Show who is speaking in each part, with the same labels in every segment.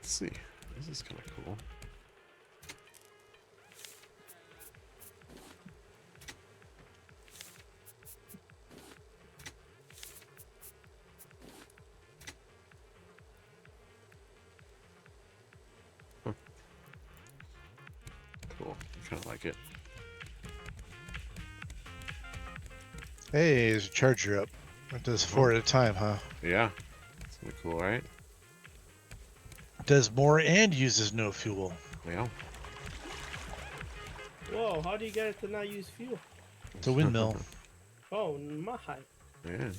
Speaker 1: Let's see. This is kind of cool. Huh. Cool. I kind of like it.
Speaker 2: Hey, there's a charger up. It does 4 at a time, huh?
Speaker 1: Yeah. It's kind of cool, right?
Speaker 2: It does more and uses no fuel.
Speaker 1: Yeah.
Speaker 3: Whoa, how do you get it to not use fuel?
Speaker 2: It's a windmill.
Speaker 3: Oh my,
Speaker 1: Man.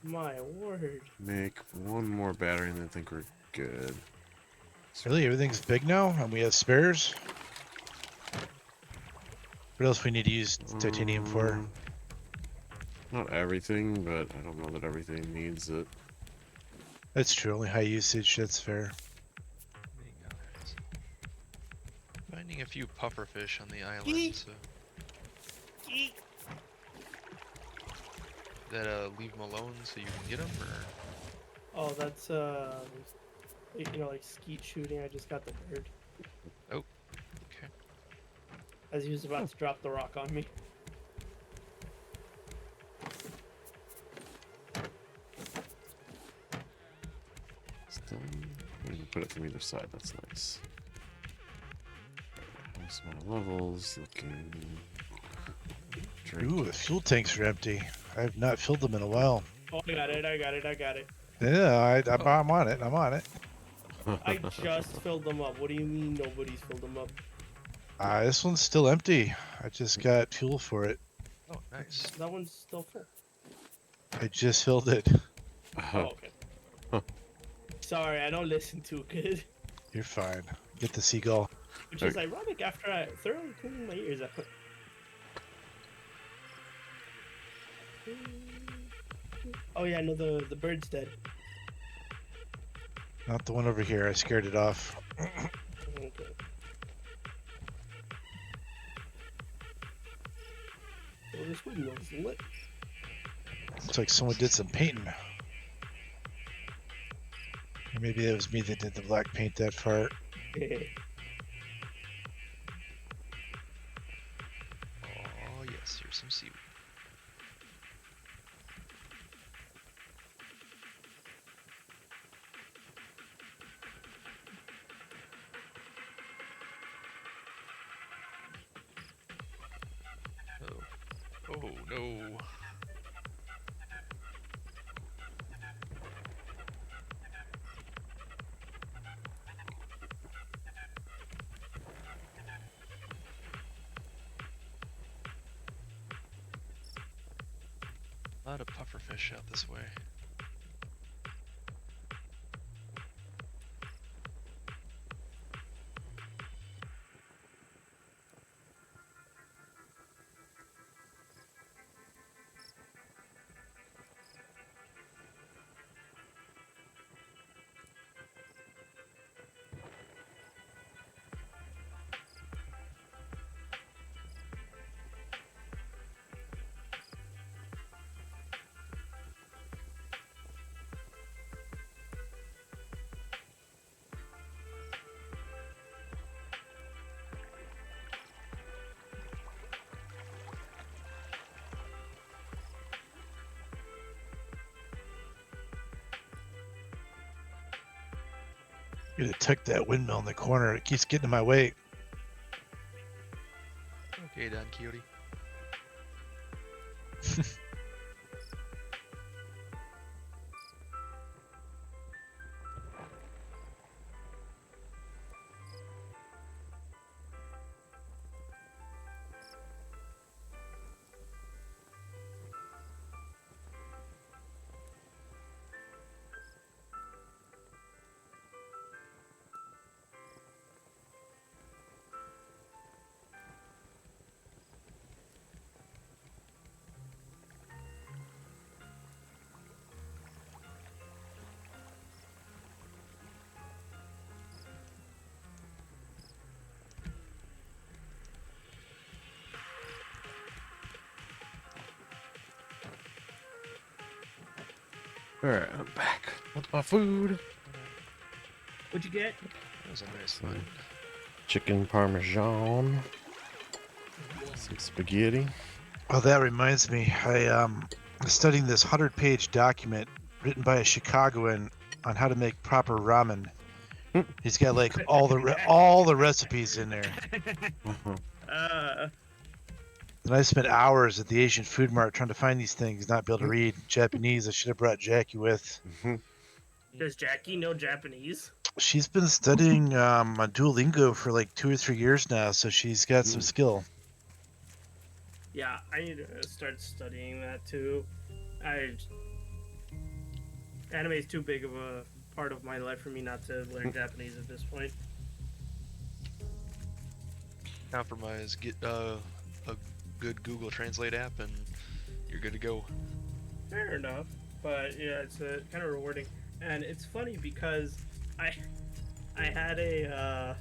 Speaker 3: my word.
Speaker 1: Make one more battery and then I think we're good.
Speaker 2: Really, everything's big now, and we have spares. What else we need to use titanium for?
Speaker 1: Not everything, but I don't know that everything needs it.
Speaker 2: That's true. Only high usage. That's fair.
Speaker 4: Finding a few pufferfish on the island.
Speaker 3: Yeet.
Speaker 4: So
Speaker 3: Yeet.
Speaker 4: that leave them alone so you can get them, or
Speaker 3: Oh, that's you know, like skeet shooting. I just got the bird
Speaker 4: okay.
Speaker 3: as he was about to drop the rock on me.
Speaker 1: Still, we can put it from either side. That's nice. How's my levels looking?
Speaker 2: Ooh, the fuel tanks are empty. I have not filled them in a while.
Speaker 3: Oh, I got it. I got it. I got it.
Speaker 2: Yeah, I'm on it. I'm on it.
Speaker 3: I just filled them up. What do you mean nobody's filled them up?
Speaker 2: This one's still empty. I just got fuel for it.
Speaker 4: Oh, nice.
Speaker 3: That one's still full.
Speaker 2: I just filled it.
Speaker 3: Oh, okay.
Speaker 1: Huh.
Speaker 3: Sorry, I don't listen to it.
Speaker 2: You're fine. Get the seagull.
Speaker 3: Which is ironic after I thoroughly cleaned my ears out. Oh yeah, no, the bird's dead.
Speaker 2: Not the one over here. I scared it off.
Speaker 3: Okay. Well, this windmill's lit.
Speaker 2: Looks like someone did some painting. Or maybe it was me that did the black paint that far.
Speaker 4: Oh yes, here's some seaweed. Oh. Oh no. A lot of pufferfish out this way.
Speaker 2: Gotta tuck that windmill in the corner. It keeps getting in my way.
Speaker 4: Okay, Don Quixote.
Speaker 1: Alright, I'm back with my food.
Speaker 3: What'd you get?
Speaker 4: That was a nice find.
Speaker 1: Chicken parmesan. Some spaghetti.
Speaker 2: Oh, that reminds me. I was studying this 100-page document written by a Chicagoan on how to make proper ramen. He's got like all the recipes in there.
Speaker 1: Uh-huh.
Speaker 2: And I spent hours at the Asian food mart trying to find these things, not be able to read Japanese. I should have brought Jackie with.
Speaker 3: Does Jackie know Japanese?
Speaker 2: She's been studying on Duolingo for like 2 or 3 years now, so she's got some skill.
Speaker 3: Yeah, I need to start studying that too. Anime is too big of a part of my life for me not to learn Japanese at this point.
Speaker 4: Compromise. Get a good Google Translate app, and you're good to go.
Speaker 3: Fair enough, but yeah, it's kind of rewarding, and it's funny because I had a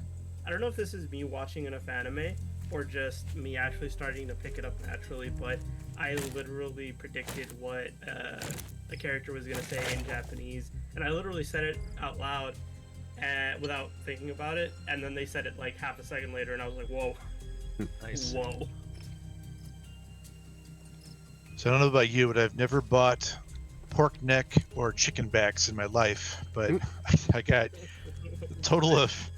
Speaker 3: I don't know if this is me watching enough anime or just me actually starting to pick it up naturally, but I literally predicted what a character was gonna say in Japanese, and I literally said it out loud without thinking about it, and then they said it like half a second later, and I was like, whoa.
Speaker 4: Nice.
Speaker 3: Whoa.
Speaker 2: So I don't know about you, but I've never bought pork neck or chicken backs in my life. But I got a total of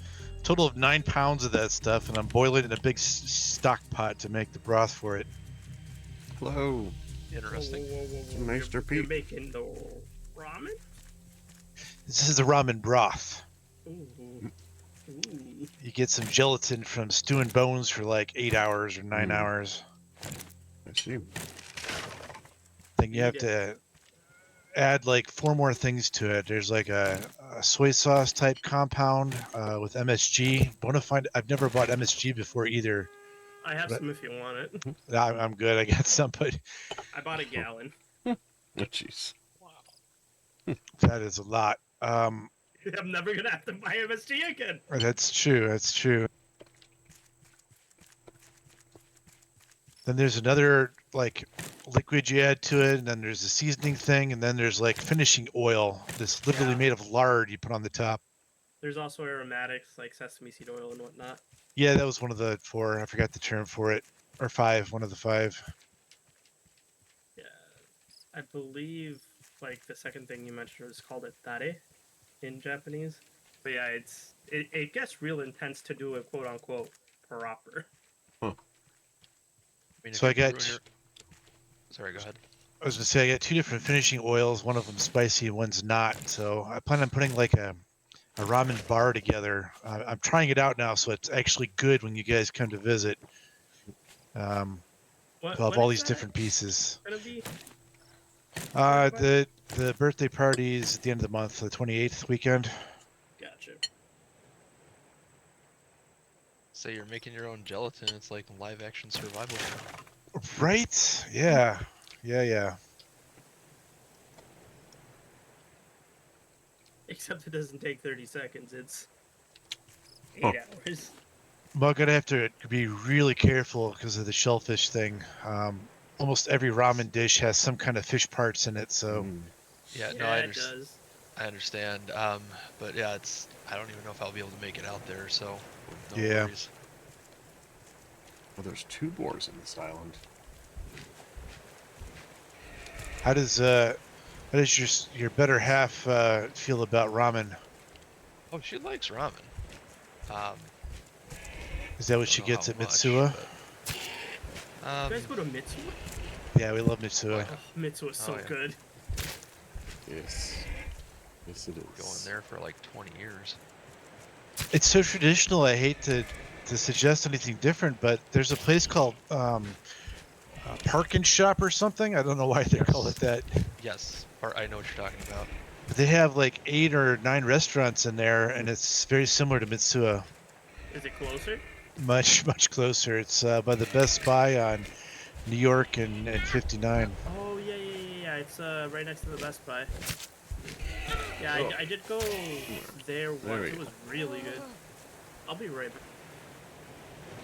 Speaker 2: 9 pounds of that stuff, and I'm boiling it in a big stock pot to make the broth for it.
Speaker 1: Hello.
Speaker 4: Interesting.
Speaker 3: Whoa.
Speaker 1: MastarPete.
Speaker 3: You're making the ramen?
Speaker 2: This is the ramen broth.
Speaker 3: Ooh.
Speaker 2: You get some gelatin from stewing bones for like 8 hours or 9 hours.
Speaker 1: I see.
Speaker 2: Then you have to add like 4 more things to it. There's like a soy sauce type compound with MSG. Bonafide. I've never bought MSG before either.
Speaker 3: I have some if you want it.
Speaker 2: I'm good. I got some, but
Speaker 3: I bought a gallon.
Speaker 1: Oh, jeez.
Speaker 2: that is a lot.
Speaker 3: I'm never gonna have to buy MSG again.
Speaker 2: That's true. That's true. Then there's another like liquid you add to it, and then there's a seasoning thing, and then there's like finishing oil that's literally made of lard you put on the top.
Speaker 3: There's also aromatics like sesame seed oil and whatnot.
Speaker 2: Yeah, that was one of the 4. I forgot the term for it. Or 5, one of the 5.
Speaker 3: Yeah, I believe like the second thing you mentioned was called tare in Japanese. But yeah, it gets real intense to do it quote unquote proper.
Speaker 4: I mean,
Speaker 2: So I got.
Speaker 4: Sorry, go ahead.
Speaker 2: I was gonna say I got 2 different finishing oils. One of them spicy, and one's not. So I plan on putting like a ramen bar together. I'm trying it out now, so it's actually good when you guys come to visit. We'll have all these different pieces.
Speaker 3: Gonna be?
Speaker 2: The birthday party is at the end of the month, the 28th weekend.
Speaker 3: Gotcha.
Speaker 4: Say you're making your own gelatin. It's like live action survival.
Speaker 2: Right? Yeah.
Speaker 3: Except it doesn't take 30 seconds. It's 8 hours.
Speaker 2: Well, I'm gonna have to be really careful because of the shellfish thing. Almost every ramen dish has some kind of fish parts in it, so.
Speaker 4: Yeah, no,
Speaker 3: Yeah, it does.
Speaker 4: I understand. But yeah, I don't even know if I'll be able to make it out there, so no
Speaker 2: Yeah.
Speaker 4: worries.
Speaker 1: Well, there's 2 boars in this island.
Speaker 2: How does your better half feel about ramen?
Speaker 4: Oh, she likes ramen.
Speaker 2: Is that what
Speaker 4: don't
Speaker 2: she
Speaker 4: know
Speaker 2: gets
Speaker 4: how
Speaker 2: at
Speaker 4: much,
Speaker 2: Mitsuya?
Speaker 4: but,
Speaker 3: You guys go to Mitsuya?
Speaker 2: Yeah, we love Mitsuya.
Speaker 3: Oh, Mitsuya's so
Speaker 4: yeah.
Speaker 3: good.
Speaker 1: Yes. Yes, it is.
Speaker 4: going there for like 20 years.
Speaker 2: It's so traditional. I hate to suggest anything different, but there's a place called Park and Shop or something. I don't know why they call it that.
Speaker 4: Yes, I know what you're talking about.
Speaker 2: But they have like 8 or 9 restaurants in there, and it's very similar to Mitsuya.
Speaker 3: Is it closer?
Speaker 2: Much closer. It's by the Best Buy on New York and 59.
Speaker 3: Oh, yeah. It's right next to the Best Buy. Yeah,
Speaker 1: Oh.
Speaker 3: I did go there once.
Speaker 1: There we
Speaker 3: It
Speaker 1: go.
Speaker 3: was really good. I'll be right back.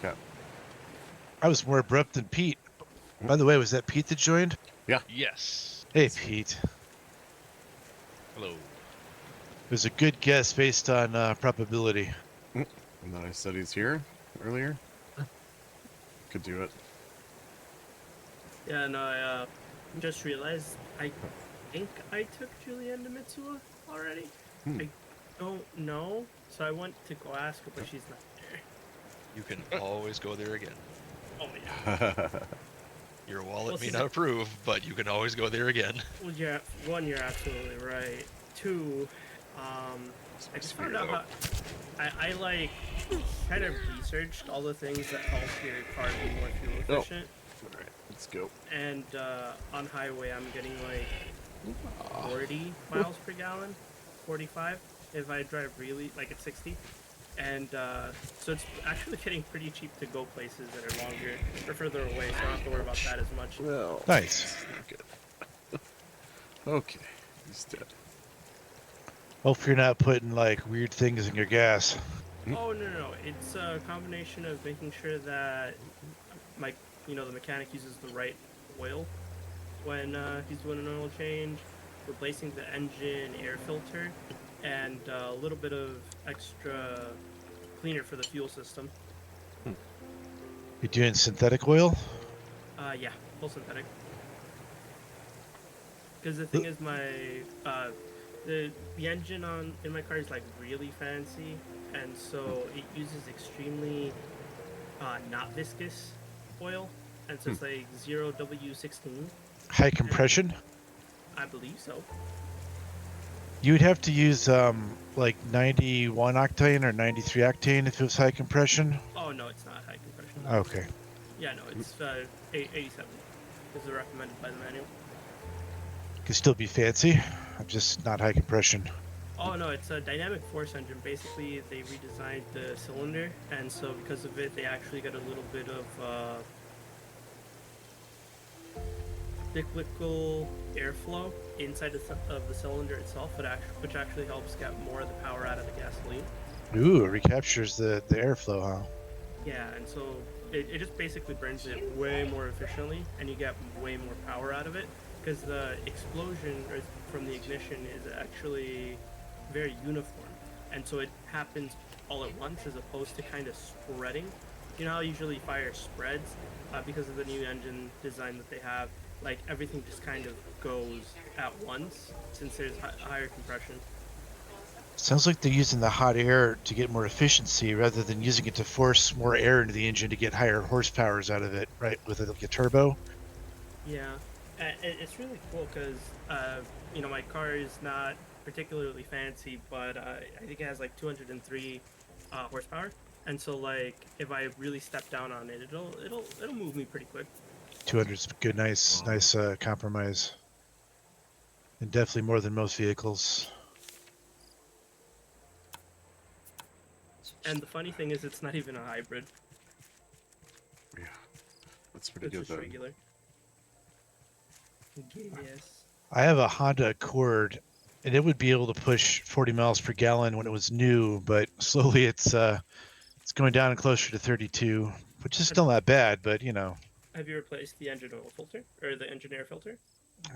Speaker 1: Yeah.
Speaker 2: I was more abrupt than Pete. By the way, was that Pete that joined?
Speaker 5: Yes.
Speaker 2: Hey, Pete.
Speaker 5: Hello.
Speaker 2: It was a good guess based on probability.
Speaker 1: And then I said he's here earlier. Could do it.
Speaker 3: Yeah, no, I just realized I think I took Julianne to Mitsuha already. I don't know, so I went to go ask her, but she's not there.
Speaker 4: You can always go there again.
Speaker 3: Oh yeah.
Speaker 4: Your wallet may
Speaker 3: Well,
Speaker 4: not approve, but you can always go there again.
Speaker 3: Well, you're absolutely right. Two, I just found out how I like kind of researched all the things that help your car be more fuel efficient.
Speaker 1: Alright, let's go.
Speaker 3: And on highway, I'm getting like 40 miles per gallon, 45 if I drive really like at 60. And so it's actually getting pretty cheap to go places that are longer or further away, so I don't have to worry about that as much.
Speaker 1: Well,
Speaker 2: Nice.
Speaker 1: good. Okay, he's dead.
Speaker 2: Hope you're not putting like weird things in your gas.
Speaker 3: Oh no, it's a combination of making sure that the mechanic uses the right oil when he's doing an oil change, replacing the engine air filter, and a little bit of extra cleaner for the fuel system.
Speaker 2: You're doing synthetic oil?
Speaker 3: Yeah, full synthetic. Because the thing is, the engine in my car is like really fancy, and so it uses extremely not viscous oil, and so it's like 0W16.
Speaker 2: High compression?
Speaker 3: I believe so.
Speaker 2: You would have to use like 91 octane or 93 octane if it was high compression.
Speaker 3: Oh no, it's not high compression.
Speaker 2: Okay.
Speaker 3: Yeah, no, it's 87. Is recommended by the manual.
Speaker 2: Could still be fancy. I'm just not high compression.
Speaker 3: Oh no, it's a dynamic force engine. Basically, they redesigned the cylinder, and so because of it, they actually got a little bit of cyclical airflow inside of the cylinder itself, which actually helps get more of the power out of the gasoline.
Speaker 2: Ooh, it recaptures the airflow, huh?
Speaker 3: Yeah, and so it just basically burns it way more efficiently, and you get way more power out of it, because the explosion from the ignition is actually very uniform, and so it happens all at once as opposed to kind of spreading. You know how usually fire spreads because of the new engine design that they have, like everything just kind of goes at once since there's higher compression.
Speaker 2: Sounds like they're using the hot air to get more efficiency rather than using it to force more air into the engine to get higher horsepowers out of it, right? With like a turbo.
Speaker 3: Yeah, it's really cool because my car is not particularly fancy, but I think it has like 203 horsepower, and so like if I really step down on it, it'll move me pretty quick.
Speaker 2: 200's good, nice compromise, and definitely more than most vehicles.
Speaker 3: And the funny thing is, it's not even a hybrid.
Speaker 1: Yeah, that's pretty
Speaker 3: It's
Speaker 1: good
Speaker 3: just
Speaker 1: then.
Speaker 3: regular. Yes.
Speaker 2: I have a Honda Accord, and it would be able to push 40 miles per gallon when it was new, but slowly it's going down closer to 32, which is still not bad, but you know.
Speaker 3: Have you replaced the engine oil filter or the engine air filter?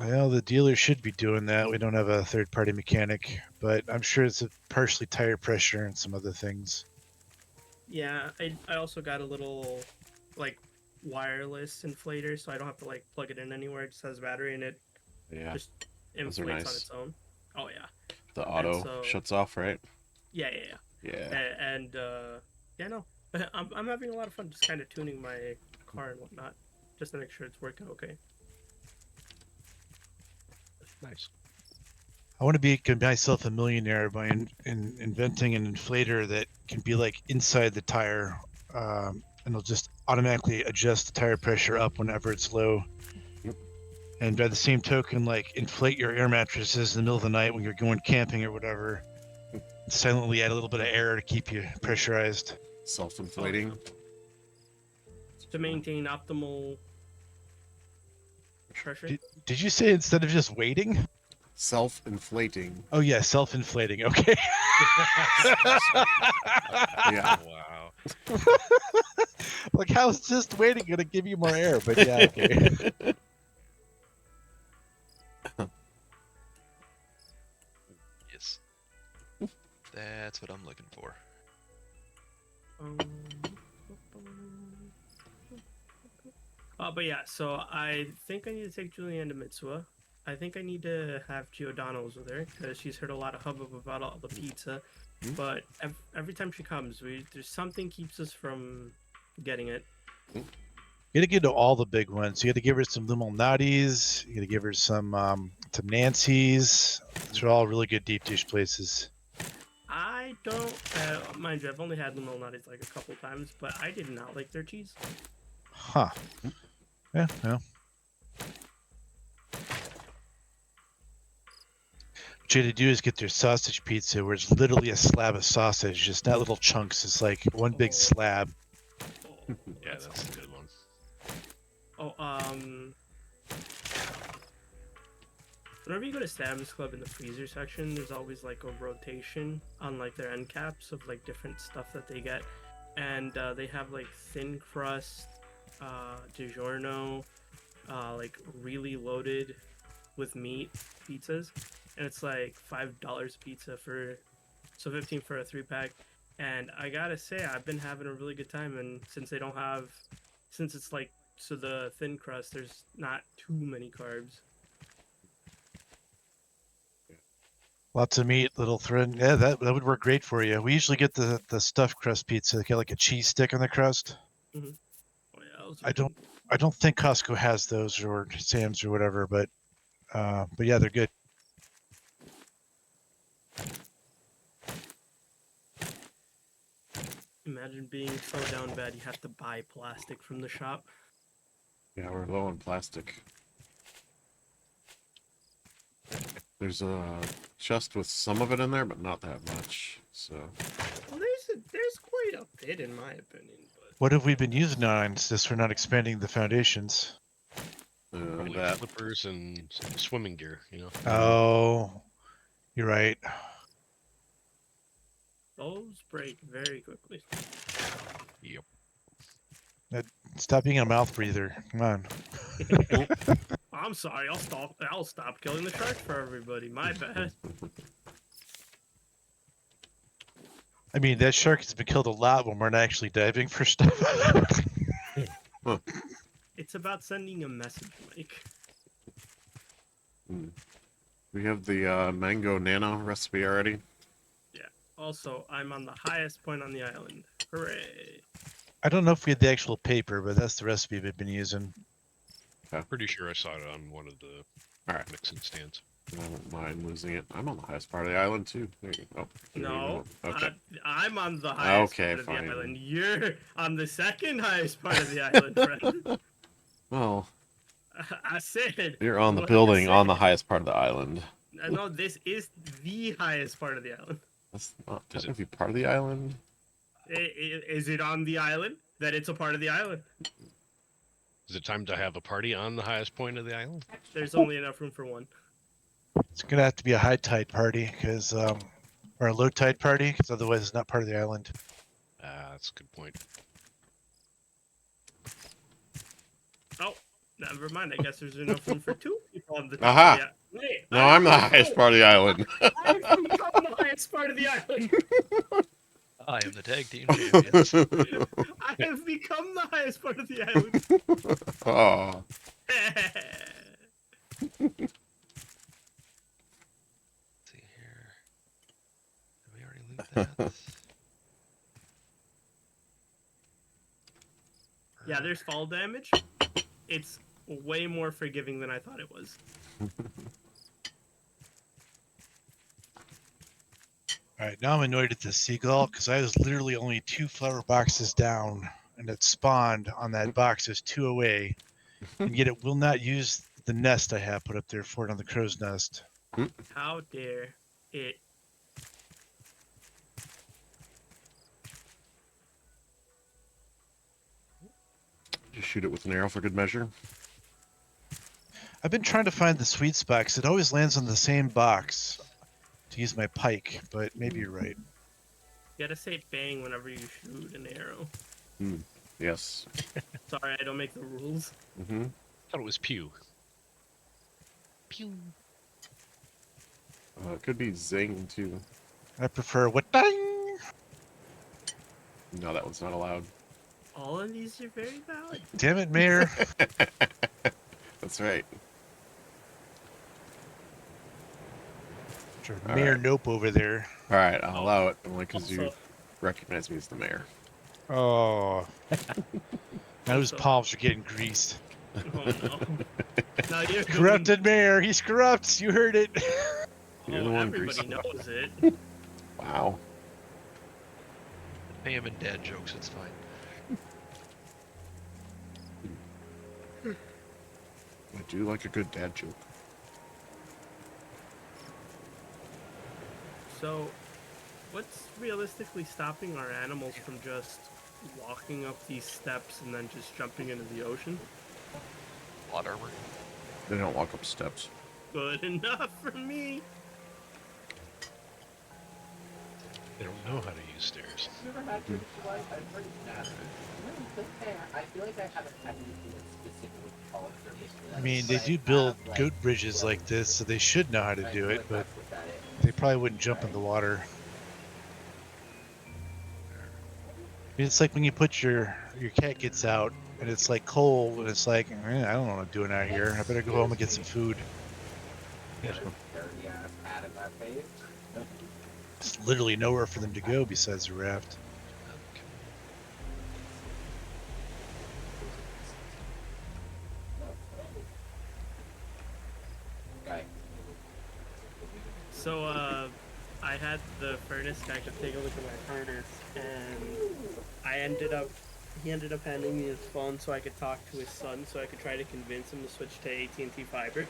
Speaker 2: Well, the dealer should be doing that. We don't have a third-party mechanic, but I'm sure it's partially tire pressure and some other things.
Speaker 3: Yeah, I also got a little like wireless inflator, so I don't have to like plug it in anywhere. It just has a battery and it
Speaker 1: Yeah,
Speaker 3: just
Speaker 1: those are
Speaker 3: inflates
Speaker 1: nice.
Speaker 3: on its own. Oh yeah.
Speaker 1: The auto
Speaker 3: so-
Speaker 1: shuts off, right?
Speaker 3: Yeah.
Speaker 1: Yeah.
Speaker 3: And yeah, no, I'm having a lot of fun just kind of tuning my car and whatnot, just to make sure it's working okay.
Speaker 4: Nice.
Speaker 2: I want to make myself a millionaire by inventing an inflator that can be like inside the tire, and it'll just automatically adjust the tire pressure up whenever it's low.
Speaker 1: Yep.
Speaker 2: And by the same token, like inflate your air mattresses in the middle of the night when you're going camping or whatever. Silently add a little bit of air to keep you pressurized.
Speaker 1: Self-inflating.
Speaker 3: To maintain optimal pressure.
Speaker 2: Did you say instead of just waiting?
Speaker 1: Self-inflating.
Speaker 2: Oh yeah, self-inflating. Okay.
Speaker 1: Yeah.
Speaker 4: Wow.
Speaker 2: Like how's just waiting gonna give you more air? But yeah, okay.
Speaker 4: Yes. That's what I'm looking for.
Speaker 3: Um, but yeah, so I think I need to take Julianne to Mitsuha. I think I need to have Giordano's with her because she's heard a lot of hubbub about all the pizza. But every time she comes, there's something keeps us from getting it.
Speaker 2: You gotta get to all the big ones. You gotta give her some Lumalnati's. You gotta give her some Nancy's. Those are all really good deep dish places.
Speaker 3: I don't, mind you, I've only had Limon Nutties like a couple times, but I did not like their cheese.
Speaker 2: Huh. Yeah, yeah. What you had to do is get their sausage pizza, where it's literally a slab of sausage, just not little chunks. It's like one big slab.
Speaker 5: Yeah, that's a good one.
Speaker 3: Whenever you go to Sam's Club in the freezer section, there's always like a rotation on like their end caps of like different stuff that they get, and they have like thin crust, DiGiorno, like really loaded with meat pizzas, and it's like $5 pizza for, so 15 for a 3-pack. And I gotta say, I've been having a really good time, and since it's like, so the thin crust, there's not too many carbs.
Speaker 2: Lots of meat, little thin. Yeah, that would work great for you. We usually get the stuffed crust pizza. They get like a cheese stick on the crust.
Speaker 3: Mm-hmm. Oh, yeah, those are
Speaker 2: I
Speaker 3: good.
Speaker 2: don't think Costco has those or Sam's or whatever, but yeah, they're good.
Speaker 3: Imagine being so down bad you have to buy plastic from the shop.
Speaker 1: Yeah, we're low on plastic. There's a chest with some of it in there, but not that much. So.
Speaker 3: Well, there's quite a bit in my opinion. But
Speaker 2: What have we been using on since we're not expanding the foundations?
Speaker 5: Probably like
Speaker 1: That.
Speaker 5: flippers and some swimming gear, you know.
Speaker 2: Oh, you're right.
Speaker 3: those break very quickly.
Speaker 5: Yep.
Speaker 2: Stop being a mouth breather. Come on.
Speaker 3: I'm sorry. I'll stop killing the shark for everybody. My bad.
Speaker 2: I mean, that shark has been killed a lot when we're not actually diving for stuff.
Speaker 3: It's about sending a message, Mike.
Speaker 1: We have the mango nano recipe already.
Speaker 3: Yeah. Also, I'm on the highest point on the island. Hooray!
Speaker 2: I don't know if we had the actual paper, but that's the recipe we've been using.
Speaker 5: Pretty sure I saw it on one of the
Speaker 1: Alright.
Speaker 5: mixing stands.
Speaker 1: I don't mind losing it. I'm on the highest part of the island too. There you go.
Speaker 3: No,
Speaker 1: Okay.
Speaker 3: I'm on the highest part of the island. You're on the second highest part of the island, friend.
Speaker 1: Well,
Speaker 3: I said.
Speaker 1: you're on the
Speaker 3: what I
Speaker 1: building on the
Speaker 3: said.
Speaker 1: highest part of the island.
Speaker 3: No, this is the highest part of the island.
Speaker 1: That's not technically part of the island.
Speaker 3: Is it on the island? That it's a part of the island.
Speaker 5: Is it time to have a party on the highest point of the island?
Speaker 3: There's only enough room for one.
Speaker 2: It's gonna have to be a high tide party, or a low tide party, because otherwise it's not part of the island.
Speaker 5: That's a good point.
Speaker 3: Oh, never mind. I guess there's enough room for 2 people on the top.
Speaker 1: Aha!
Speaker 3: Of the Wait,
Speaker 1: No, I'm the highest part of the island.
Speaker 3: I've become the highest part of the island.
Speaker 4: I am the tag team champions.
Speaker 3: I have become the highest part of the island.
Speaker 1: Oh.
Speaker 4: Let's see here. Did we already loot that?
Speaker 3: Yeah, there's fall damage. It's way more forgiving than I thought it was.
Speaker 2: Alright, now I'm annoyed at the seagull, because I was literally only 2 flower boxes down, and it spawned on that box as 2 away, and yet it will not use the nest I have put up there for it on the crow's nest.
Speaker 3: How dare it?
Speaker 1: Just shoot it with an arrow for good measure.
Speaker 2: I've been trying to find the sweet spot, because it always lands on the same box to use my pike, but maybe you're right.
Speaker 3: You gotta say bang whenever you shoot an arrow.
Speaker 1: Yes.
Speaker 3: Sorry, I don't make the rules.
Speaker 1: Mm-hmm.
Speaker 5: Thought it was pew. Pew.
Speaker 1: It could be zing too.
Speaker 2: I prefer what dang.
Speaker 1: No, that one's not allowed.
Speaker 3: All of these are very valid.
Speaker 2: Damn it, Mayor.
Speaker 1: That's right.
Speaker 2: Mayor
Speaker 1: right.
Speaker 2: Nope over there.
Speaker 1: All right, I'll allow it only because you
Speaker 3: Also-
Speaker 1: recognize me as the mayor.
Speaker 2: Oh. Now his
Speaker 3: So-
Speaker 2: palms are getting greased.
Speaker 3: Oh no. Now you're
Speaker 2: Corrupted mayor. He's corrupt. You heard it.
Speaker 1: You're the
Speaker 3: Oh,
Speaker 1: one
Speaker 3: everybody
Speaker 1: greasing.
Speaker 3: knows it.
Speaker 1: Wow.
Speaker 4: Pay him in dad jokes, it's fine.
Speaker 1: I do like a good dad joke.
Speaker 3: So, what's realistically stopping our animals from just walking up these steps and then just jumping into the ocean?
Speaker 4: Plot armor.
Speaker 1: They don't walk up steps.
Speaker 3: Good enough for me.
Speaker 5: They don't know how to use stairs.
Speaker 2: I mean, they do build goat bridges like this, so they should know how to do it, but they probably wouldn't jump in the water. I mean, it's like when you put your cat gets out and it's like cold and it's like, I don't know what I'm doing out here. I better go home and get some food. There's literally nowhere for them to go besides the raft.
Speaker 3: So, I had the furnace guy to take a look at my furnace, and he ended up handing me his phone so I could talk to his son, so I could try to convince him to switch to AT&T fiber.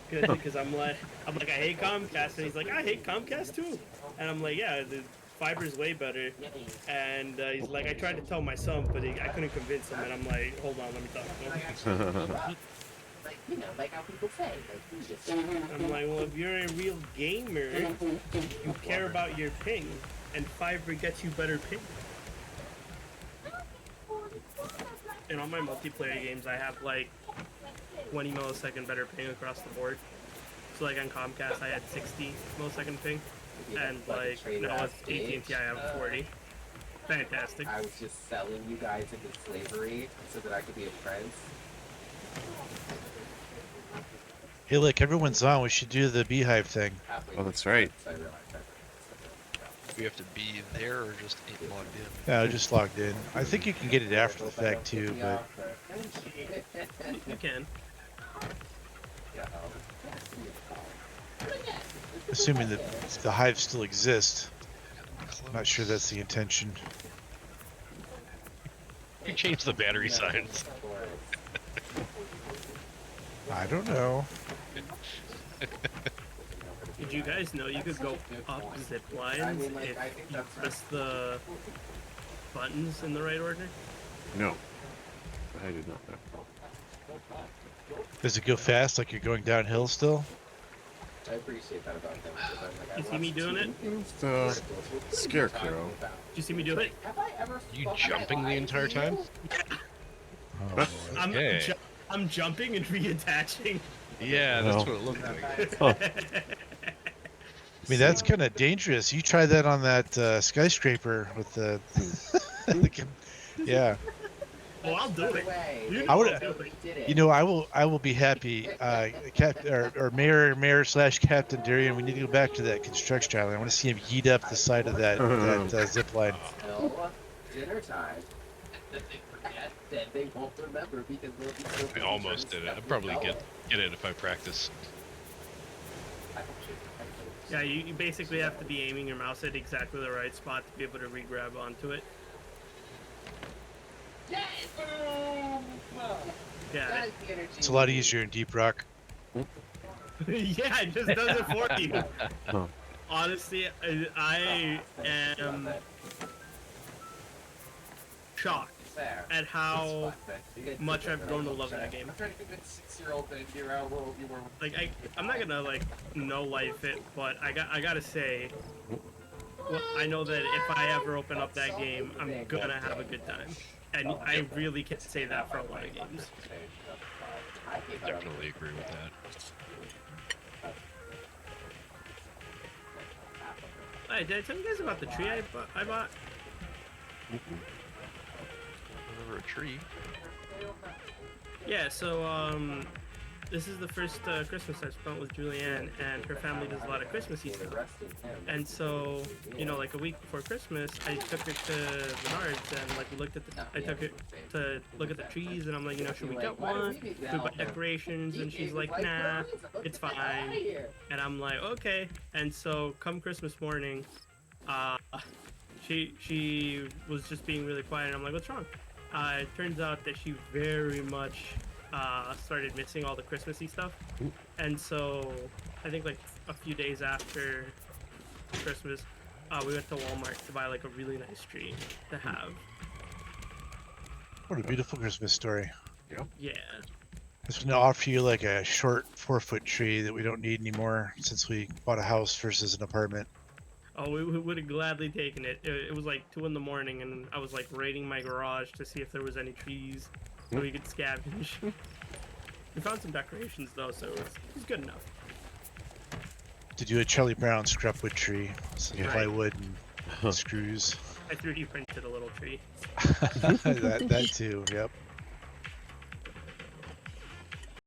Speaker 3: Because I'm like, I hate Comcast, and he's like, I hate Comcast too. And I'm like, yeah, the fiber's way better. And he's like, I tried to tell my son, but I couldn't convince him. And I'm like, hold on, let me talk to him.
Speaker 6: Like how people say.
Speaker 3: I'm like, well, if you're a real gamer, you care about your ping, and fiber gets you better ping. In all my multiplayer games, I have like 20 millisecond better ping across the board. So like on Comcast, I had 60 millisecond ping, and like now with AT&T, I have 40. Fantastic.
Speaker 6: I was just selling you guys into slavery so that I could be a prince.
Speaker 2: Hey, look, everyone's on. We should do the beehive thing.
Speaker 1: Oh, that's right.
Speaker 4: We have to be there or just logged in?
Speaker 2: Yeah, I just logged in. I think you can get it after the fact too, but
Speaker 3: You can.
Speaker 2: assuming that the hive still exists, I'm not sure that's the intention.
Speaker 5: You changed the battery signs.
Speaker 2: I don't know.
Speaker 3: Did you guys know you could go up zip lines if you press the buttons in the right order?
Speaker 1: No. I did not know.
Speaker 2: Does it go fast like you're going downhill still?
Speaker 6: I appreciate that about them.
Speaker 3: You see me doing it?
Speaker 1: It's a scarecrow.
Speaker 3: Did you see me do it?
Speaker 5: You jumping the entire time?
Speaker 2: Oh,
Speaker 5: Okay.
Speaker 3: I'm jumping and reattaching.
Speaker 5: Yeah, that's
Speaker 1: No.
Speaker 5: what it looked like.
Speaker 1: Oh,
Speaker 2: I mean, that's kind of dangerous. You try that on that skyscraper with the... yeah.
Speaker 3: Oh, I'll do it. You
Speaker 2: I would-
Speaker 3: I'll do it.
Speaker 2: You know, I will be happy. Or Mayor / Captain Darian, we need to go back to that construction island. I want to see him yeet up the side of that zip line.
Speaker 6: Till dinner time. Then they won't remember because they'll be so
Speaker 5: I almost did it. I'd probably get it if I practice.
Speaker 3: Yeah, you basically have to be aiming your mouse at exactly the right spot to be able to re-grab onto it. Yeah.
Speaker 2: It's a lot easier in Deep Rock.
Speaker 3: Yeah, it just does it for you.
Speaker 1: Huh.
Speaker 3: Honestly, I am shocked at how much I've grown to love that game.
Speaker 6: I'm trying to convince 6-year-old that you're out world, you were.
Speaker 3: Like I'm not gonna like no life it, but I gotta say, well, I know that if I ever open up that game, I'm gonna have a good time, and I really can't say that for a lot of games.
Speaker 5: Definitely agree with that.
Speaker 3: Hey, did I tell you guys about the tree I bought?
Speaker 4: Over a tree.
Speaker 3: Yeah, so this is the first Christmas I spent with Julianne, and her family does a lot of Christmassy stuff. And so, you know, like a week before Christmas, I took her to Menards and like we looked at I took her to look at the trees, and I'm like, you know, should we get one? Should we buy decorations? And she's like, nah, it's fine. And I'm like, okay. And so, come Christmas morning, she was just being really quiet, and I'm like, what's wrong? It turns out that she very much started missing all the Christmassy stuff. And so I think like a few days after Christmas, we went to Walmart to buy like a really nice tree to have.
Speaker 2: What a beautiful Christmas story.
Speaker 3: Yeah.
Speaker 2: I was gonna offer you like a short 4-foot tree that we don't need anymore since we bought a house versus an apartment.
Speaker 3: Oh, we would have gladly taken it. It was like 2 in the morning, and I was like raiding my garage to see if there was any trees that we could scavenge. We found some decorations though, so it was good enough.
Speaker 2: To do a Charlie Brown scrapwood tree, some
Speaker 3: Right.
Speaker 2: plywood and screws.
Speaker 3: I 3D printed a little tree.
Speaker 2: that too. Yep.